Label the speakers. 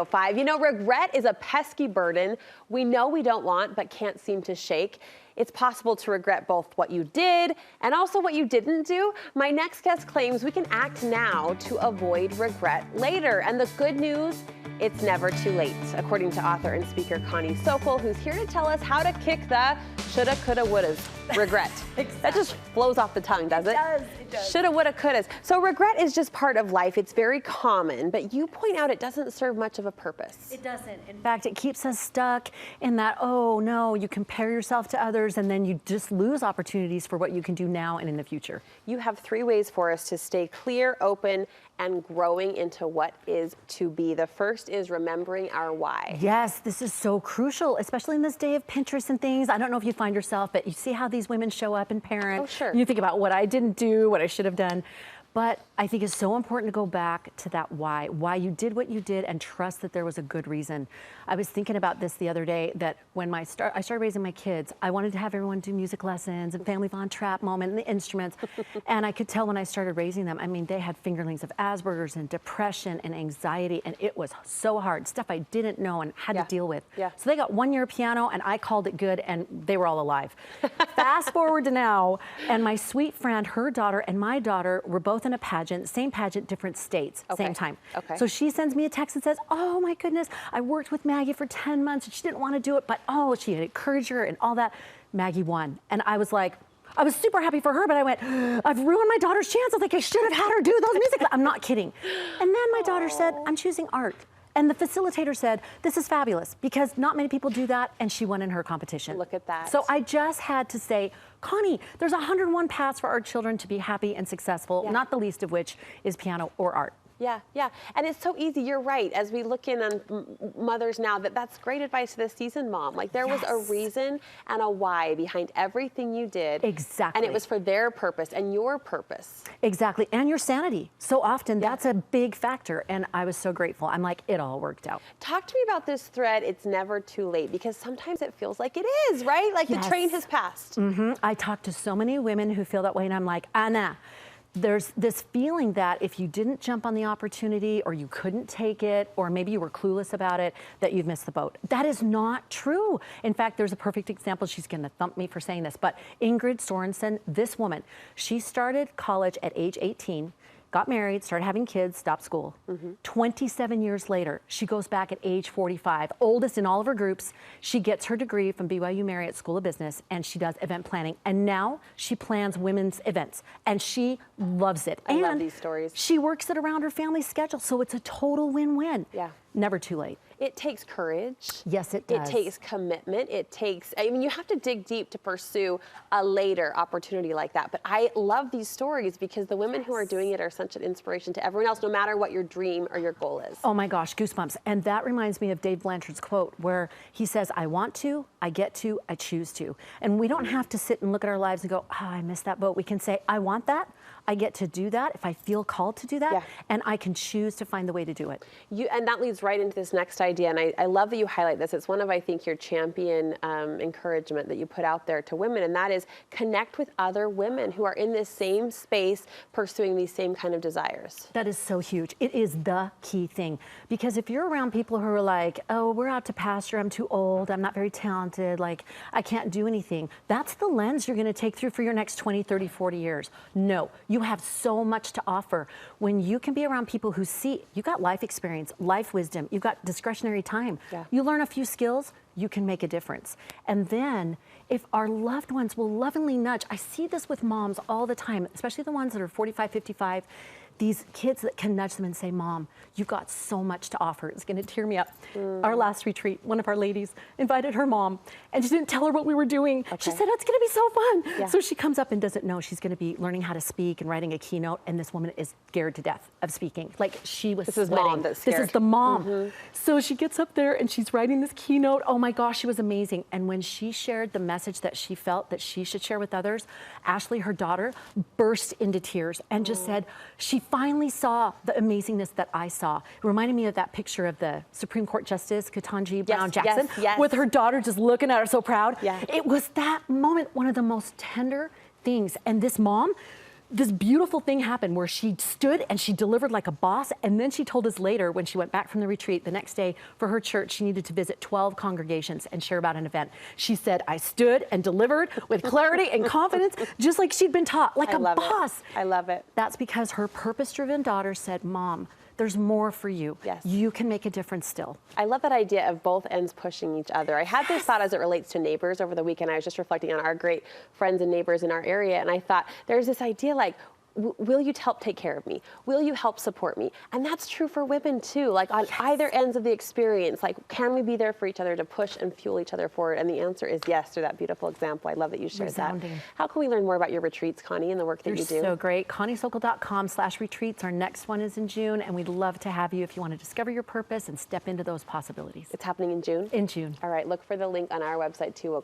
Speaker 1: 5. You know, regret is a pesky burden we know we don't want but can't seem to shake. It's possible to regret both what you did and also what you didn't do. My next guest claims we can act now to avoid regret later. And the good news, it's never too late, according to author and speaker Connie Sokol, who's here to tell us how to kick the shoulda, coulda, wouldas. Regret.
Speaker 2: Exactly.
Speaker 1: That just flows off the tongue, does it?
Speaker 2: It does.
Speaker 1: Shoulda, woulda, couldas. So regret is just part of life. It's very common, but you point out it doesn't serve much of a purpose.
Speaker 2: It doesn't. In fact, it keeps us stuck in that, oh no, you compare yourself to others and then you just lose opportunities for what you can do now and in the future.
Speaker 1: You have 3 ways for us to stay clear, open, and growing into what is to be. The first is remembering our why.
Speaker 2: Yes, this is so crucial, especially in this day of Pinterest and things. I don't know if you find yourself, but you see how these women show up and parent.
Speaker 1: Oh, sure.
Speaker 2: And you think about what I didn't do, what I should have done. But I think it's so important to go back to that why you did what you did and trust that there was a good reason. I was thinking about this the other day, that when I started raising my kids, I wanted to have everyone do music lessons and family Von Trapp moment and the instruments. And I could tell when I started raising them, I mean, they had fingerlings of Asperger's and depression and anxiety, and it was so hard, stuff I didn't know and had to deal with.
Speaker 1: Yeah.
Speaker 2: So they got 1 year of piano and I called it good and they were all alive. Fast forward to now, and my sweet friend, her daughter and my daughter were both in a pageant, same pageant, different states, same time.
Speaker 1: Okay.
Speaker 2: So she sends me a text and says, oh my goodness, I worked with Maggie for 10 months and she didn't want to do it, but oh, she had encouraged her and all that. Maggie won. And I was like, I was super happy for her, but I went, I've ruined my daughter's chance. I think I should have had her do those music. I'm not kidding. And then my daughter said, I'm choosing art. And the facilitator said, this is fabulous because not many people do that, and she won in her competition.
Speaker 1: Look at that.
Speaker 2: So I just had to say, Connie, there's 101 paths for our children to be happy and successful, not the least of which is piano or art.
Speaker 1: Yeah, yeah. And it's so easy. You're right. As we look in on mothers now, that's great advice to the seasoned mom. Like there was a reason and a why behind everything you did.
Speaker 2: Exactly.
Speaker 1: And it was for their purpose and your purpose.
Speaker 2: Exactly. And your sanity. So often that's a big factor. And I was so grateful. I'm like, it all worked out.
Speaker 1: Talk to me about this thread, it's never too late, because sometimes it feels like it is, right? Like the train has passed.
Speaker 2: I talk to so many women who feel that way, and I'm like, Anna, there's this feeling that if you didn't jump on the opportunity or you couldn't take it or maybe you were clueless about it, that you've missed the boat. That is not true. In fact, there's a perfect example. She's going to thump me for saying this, but Ingrid Sorensen, this woman, she started college at age 18, got married, started having kids, stopped school. 27 years later, she goes back at age 45, oldest in all of her groups. She gets her degree from BYU Marriott School of Business, and she does event planning. And now she plans women's events, and she loves it.
Speaker 1: I love these stories.
Speaker 2: She works it around her family's schedule, so it's a total win-win.
Speaker 1: Yeah.
Speaker 2: Never too late.
Speaker 1: It takes courage.
Speaker 2: Yes, it does.
Speaker 1: It takes commitment. It takes, I mean, you have to dig deep to pursue a later opportunity like that. But I love these stories because the women who are doing it are such an inspiration to everyone else, no matter what your dream or your goal is.
Speaker 2: Oh my gosh, goosebumps. And that reminds me of Dave Blanchard's quote where he says, I want to, I get to, I choose to. And we don't have to sit and look at our lives and go, oh, I missed that boat. We can say, I want that. I get to do that if I feel called to do that, and I can choose to find the way to do it.
Speaker 1: And that leads right into this next idea, and I love that you highlight this. It's one of, I think, your champion encouragement that you put out there to women, and that is connect with other women who are in this same space pursuing these same kind of desires.
Speaker 2: That is so huge. It is the key thing, because if you're around people who are like, oh, we're out to pasture, I'm too old, I'm not very talented, like I can't do anything, that's the lens you're going to take through for your next 20, 30, 40 years. No. You have so much to offer when you can be around people who see you got life experience, life wisdom, you've got discretionary time. You learn a few skills, you can make a difference. And then if our loved ones will lovingly nudge, I see this with moms all the time, especially the ones that are 45, 55, these kids that can nudge them and say, Mom, you've got so much to offer. It's going to tear me up. Our last retreat, one of our ladies invited her mom, and she didn't tell her what we were doing. She said, it's going to be so fun. So she comes up and doesn't know she's going to be learning how to speak and writing a keynote, and this woman is scared to death of speaking. Like she was sweating.
Speaker 1: This is mom that's scared.
Speaker 2: This is the mom. So she gets up there and she's writing this keynote. Oh my gosh, she was amazing. And when she shared the message that she felt that she should share with others, Ashley, her daughter, burst into tears and just said, she finally saw the amazingness that I saw. It reminded me of that picture of the Supreme Court Justice, Ketanji Brown Jackson, with her daughter just looking at her so proud. It was that moment, one of the most tender things. And this mom, this beautiful thing happened where she stood and she delivered like a boss. And then she told us later, when she went back from the retreat the next day for her church, she needed to visit 12 congregations and share about an event. She said, I stood and delivered with clarity and confidence, just like she'd been taught, like a boss.
Speaker 1: I love it.
Speaker 2: That's because her purpose-driven daughter said, Mom, there's more for you.
Speaker 1: Yes.
Speaker 2: You can make a difference still.
Speaker 1: I love that idea of both ends pushing each other. I had this thought as it relates to neighbors over the weekend. I was just reflecting on our great friends and neighbors in our area, and I thought there's this idea like, will you help take care of me? Will you help support me? And that's true for women too. Like on either ends of the experience, like can we be there for each other to push and fuel each other forward? And the answer is yes, through that beautiful example. I love that you shared that. How can we learn more about your retreats, Connie, and the work that you do?
Speaker 2: They're so great. ConnieSokol.com/retreats. Our next one is in June, and we'd love to have you if you want to discover your purpose and step into those possibilities.
Speaker 1: It's happening in June?
Speaker 2: In June.
Speaker 1: All right, look for the link on our website too. We'll